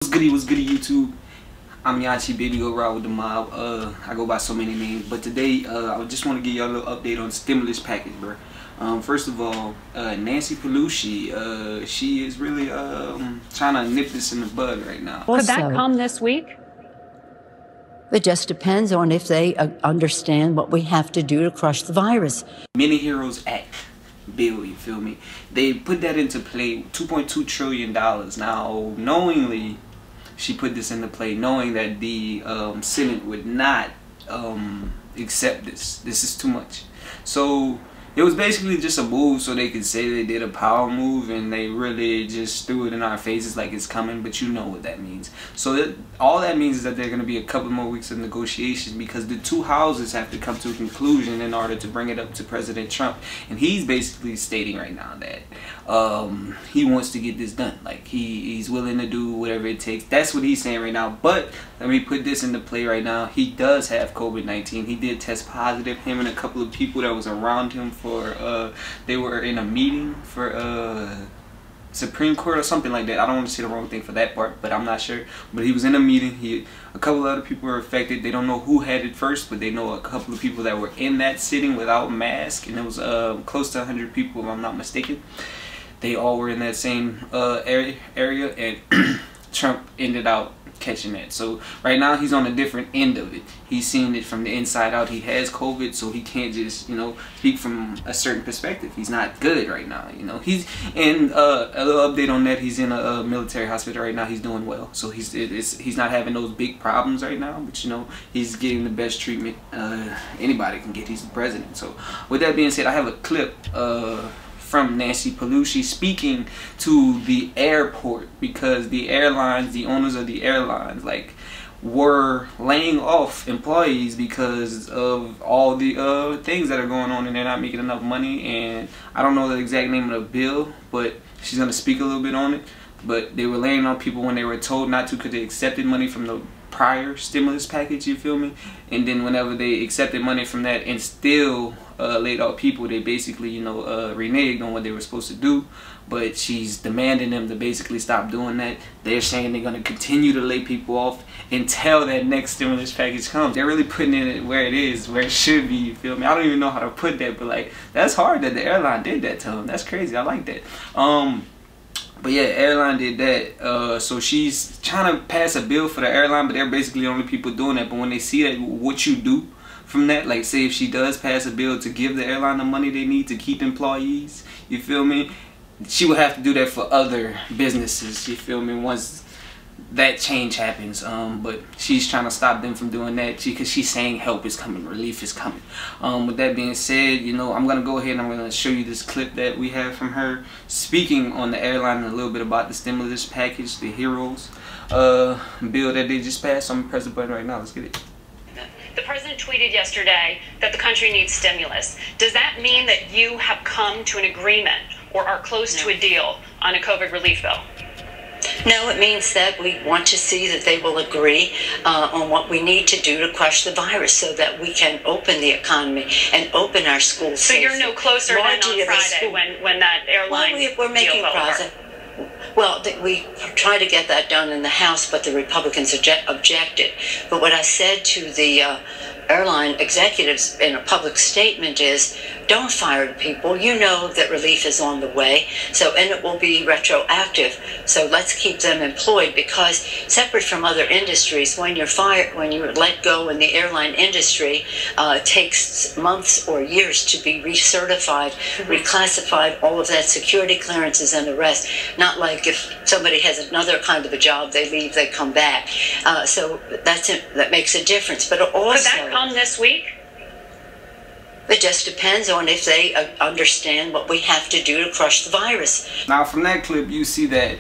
What's goody YouTube? I'm Yachi, baby, go ride with the mob. I go by so many names, but today I just want to give y'all a little update on stimulus package, bro. First of all, Nancy Pelosi, she is really trying to nip this in the bud right now. Could that come this week? It just depends on if they understand what we have to do to crush the virus. Many Heroes Act bill, you feel me? They put that into play, $2.2 trillion. Now, knowingly, she put this into play, knowing that the Senate would not accept this. This is too much. So it was basically just a move so they could say they did a power move, and they really just threw it in our faces like it's coming, but you know what that means. So all that means is that there are going to be a couple more weeks of negotiations, because the two houses have to come to a conclusion in order to bring it up to President Trump. And he's basically stating right now that he wants to get this done. Like he's willing to do whatever it takes. That's what he's saying right now. But let me put this into play right now. He does have COVID-19. He did test positive. Him and a couple of people that was around him they were in a meeting for Supreme Court or something like that. I don't want to say the wrong thing for that part, but I'm not sure. But he was in a meeting. A couple of other people were affected. They don't know who had it first, but they know a couple of people that were in that sitting without masks, and it was close to 100 people, if I'm not mistaken. They all were in that same area, and Trump ended up catching that. So right now he's on a different end of it. He's seeing it from the inside out. He has COVID, so he can't just, you know, speak from a certain perspective. He's not good right now, you know. He's in a little update on that. He's in a military hospital right now. He's doing well, so he's not having those big problems right now, but you know, he's getting the best treatment anybody can get. He's the president. So with that being said, I have a clip from Nancy Pelosi speaking to the airport, because the airlines, the owners of the airlines, like, were laying off employees because of all the things that are going on, and they're not making enough money. And I don't know the exact name of the bill, but she's going to speak a little bit on it. But they were laying off people when they were told not to, because they accepted money from the prior stimulus package, you feel me? And then whenever they accepted money from that and still laid off people, they basically, you know, reneged on what they were supposed to do. But she's demanding them to basically stop doing that. They're saying they're going to continue to lay people off until that next stimulus package comes. They're really putting it where it is, where it should be, you feel me? I don't even know how to put that, but like, that's hard that the airline did that to them. That's crazy. I like that. But yeah, airline did that. So she's trying to pass a bill for the airline, but they're basically the only people doing that. But when they see that, what you do from that, like say if she does pass a bill to give the airline the money they need to keep employees, you feel me? She would have to do that for other businesses, you feel me, once that change happens. But she's trying to stop them from doing that, because she's saying help is coming, relief is coming. With that being said, you know, I'm gonna go ahead and I'm gonna show you this clip that we have from her speaking on the airline and a little bit about the stimulus package, the Heroes bill that they just passed. So I'm gonna press the button right now. Let's get it. The president tweeted yesterday that the country needs stimulus. Does that mean that you have come to an agreement or are close to a deal on a COVID relief bill? No, it means that we want to see that they will agree on what we need to do to crush the virus, so that we can open the economy and open our schools. So you're no closer than on Friday when that airline we're making progress. Well, we tried to get that done in the House, but the Republicans objected. But what I said to the airline executives in a public statement is, don't fire the people. You know that relief is on the way, and it will be retroactive. So let's keep them employed, because separate from other industries, when you're let go in the airline industry, it takes months or years to be recertified, reclassified, all of that, security clearances and the rest. Not like if somebody has another kind of a job, they leave, they come back. So that makes a difference. But also, could that come this week? It just depends on if they understand what we have to do to crush the virus. Now from that clip, you see that,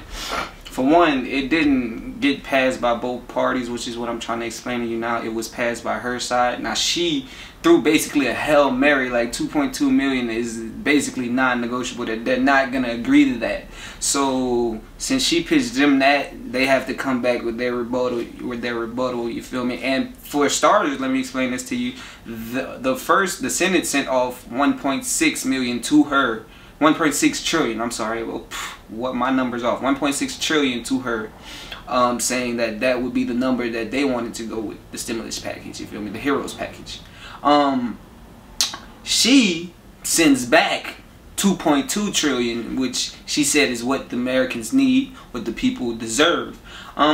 for one, it didn't get passed by both parties, which is what I'm trying to explain to you now. It was passed by her side. Now she threw basically a Hail Mary, like 2.2 million is basically non-negotiable. They're not gonna agree to that. So since she pitched them that, they have to come back with their rebuttal. You feel me? And for starters, let me explain this to you. The Senate sent off 1.6 million to her. 1.6 trillion. I'm sorry. Well, what, my number's off. 1.6 trillion to her saying that that would be the number that they wanted to go with the stimulus package, you feel me, the heroes package. She sends back 2.2 trillion, which she said is what the Americans need, what the people deserve,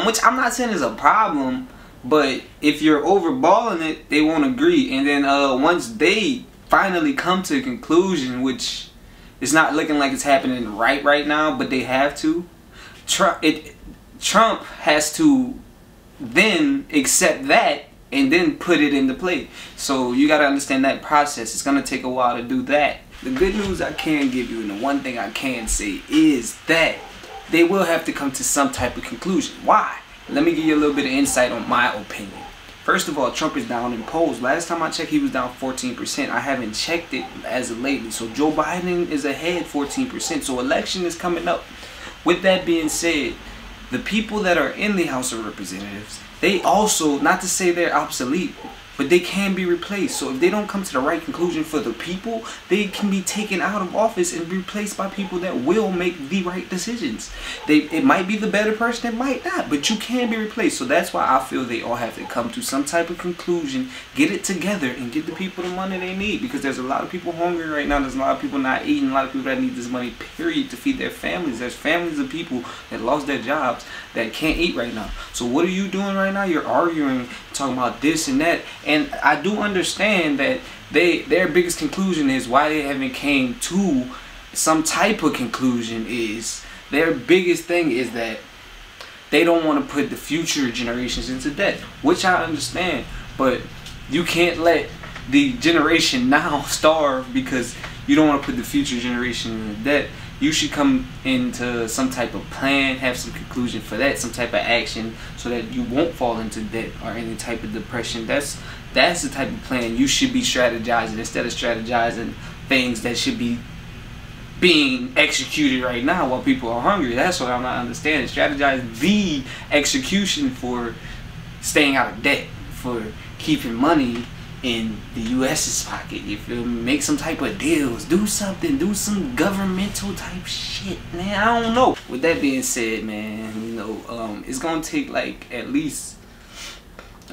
which I'm not saying is a problem, but if you're overballing it, they won't agree. And then once they finally come to a conclusion, which it's not looking like it's happening right now, but they have to, Trump has to then accept that and then put it into play. So you got to understand that process. It's going to take a while to do that. The good news I can give you, and the one thing I can say, is that they will have to come to some type of conclusion. Why? Let me give you a little bit of insight on my opinion. First of all, Trump is down in polls. Last time I checked, he was down 14%. I haven't checked it as of lately. So Joe Biden is ahead 14%. So election is coming up. With that being said, the people that are in the House of Representatives, they also, not to say they're obsolete, but they can be replaced. So if they don't come to the right conclusion for the people, they can be taken out of office and replaced by people that will make the right decisions. It might be the better person, it might not, but you can be replaced. So that's why I feel they all have to come to some type of conclusion, get it together, and get the people the money they need. Because there's a lot of people hungry right now. There's a lot of people not eating. A lot of people that need this money, period, to feed their families. There's families of people that lost their jobs that can't eat right now. So what are you doing right now? You're arguing, talking about this and that. And I do understand that their biggest conclusion is why they haven't came to some type of conclusion is their biggest thing is that they don't want to put the future generations into debt, which I understand, but you can't let the generation now starve because you don't want to put the future generation in debt. You should come into some type of plan, have some conclusion for that, some type of action, so that you won't fall into debt or any type of depression. That's the type of plan you should be strategizing, instead of strategizing things that should be being executed right now while people are hungry. That's what I'm not understanding. Strategize the execution for staying out of debt, for keeping money in the U.S.'s pocket, you feel me? Make some type of deals, do something, do some governmental type shit, man. I don't know. With that being said, man, you know, it's gonna take like at least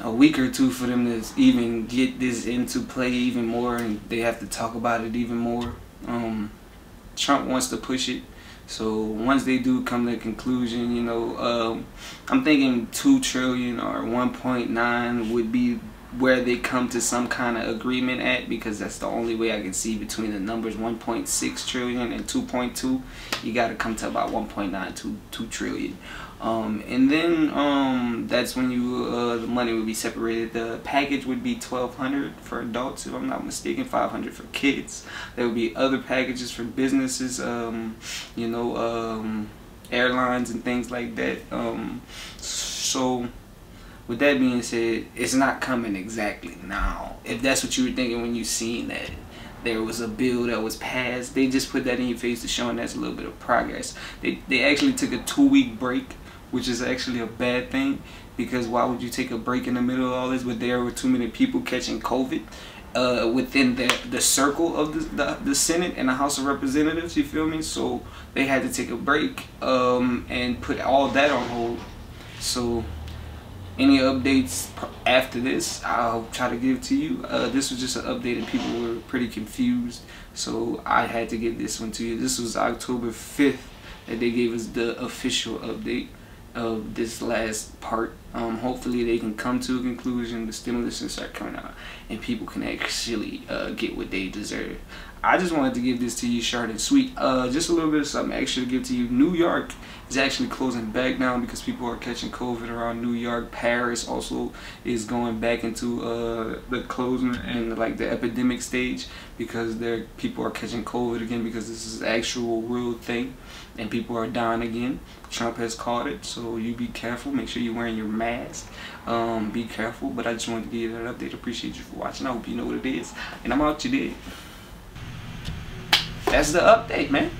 a week or two for them to even get this into play even more, and they have to talk about it even more. Trump wants to push it, so once they do come to a conclusion, you know, I'm thinking 2 trillion or 1.9 would be where they come to some kind of agreement at, because that's the only way I can see between the numbers 1.6 trillion and 2.2. You got to come to about 1.9 to 2 trillion. And then that's when you the money would be separated. The package would be $1,200 for adults, if I'm not mistaken, $500 for kids. There would be other packages for businesses, you know, airlines and things like that. So with that being said, it's not coming exactly now. If that's what you were thinking when you seen that there was a bill that was passed, they just put that in your face to showing that's a little bit of progress. They actually took a 2-week break, which is actually a bad thing, because why would you take a break in the middle of all this? But there were too many people catching COVID within the circle of the Senate and the House of Representatives, you feel me? So they had to take a break and put all that on hold. So any updates after this, I'll try to give to you. This was just an update and people were pretty confused, so I had to give this one to you. This was October 5th that they gave us the official update of this last part. Hopefully they can come to a conclusion, the stimulus can start coming out, and people can actually get what they deserve. I just wanted to give this to you short and sweet. Just a little bit of something extra to give to you. New York is actually closing back down because people are catching COVID around New York. Paris also is going back into the closing and like the epidemic stage, because people are catching COVID again, because this is an actual real thing and people are dying again. Trump has caught it, so you be careful. Make sure you're wearing your mask. Be careful. But I just wanted to give you that update. Appreciate you for watching. I hope you know what it is, and I'm out. You did. That's the update, man.